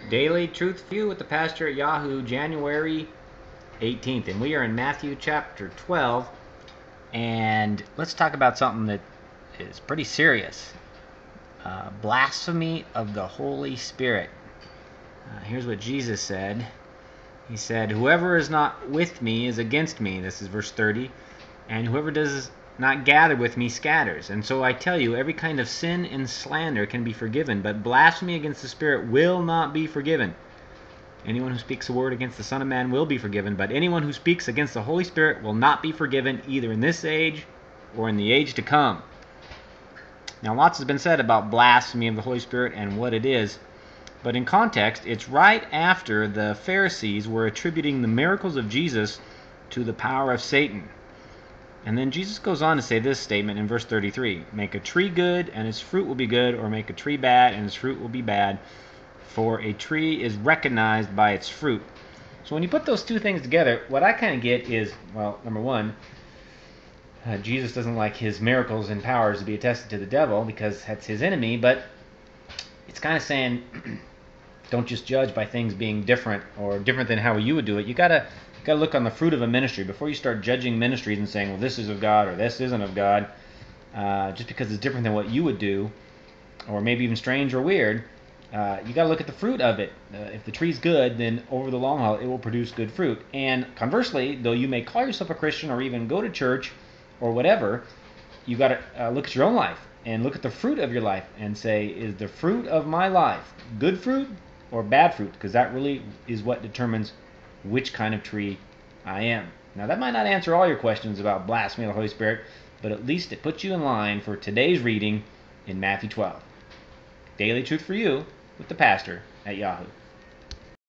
Daily Truth for You with the Pastor at Yahoo, January 18th. And we are in Matthew chapter 12. And let's talk about something that is pretty serious. Blasphemy of the Holy Spirit. Here's what Jesus said. He said, "Whoever is not with me is against me." This is verse 30. "And whoever does not gather with me scatters. And so I tell you, every kind of sin and slander can be forgiven, but blasphemy against the Spirit will not be forgiven. Anyone who speaks a word against the Son of Man will be forgiven, but anyone who speaks against the Holy Spirit will not be forgiven, either in this age or in the age to come." Now, lots has been said about blasphemy of the Holy Spirit and what it is, but in context, it's right after the Pharisees were attributing the miracles of Jesus to the power of Satan. And then Jesus goes on to say this statement in verse 33, "Make a tree good, and its fruit will be good, or make a tree bad, and its fruit will be bad. For a tree is recognized by its fruit." So when you put those two things together, what I kind of get is, well, number one, Jesus doesn't like his miracles and powers to be attested to the devil because that's his enemy, but it's kind of saying, don't just judge by things being different or different than how you would do it. You gotta look on the fruit of a ministry before you start judging ministries and saying, well, this is of God or this isn't of God, just because it's different than what you would do, or maybe even strange or weird. You got to look at the fruit of it. If the tree's good, then over the long haul, it will produce good fruit. And conversely, though you may call yourself a Christian or even go to church or whatever, you got to look at your own life and look at the fruit of your life and say, is the fruit of my life good fruit or bad fruit? Because that really is what determines which kind of tree I am. Now, that might not answer all your questions about blasphemy of the Holy Spirit, but at least it puts you in line for today's reading in Matthew 12. Daily Truth for You with the Pastor at Yahoo.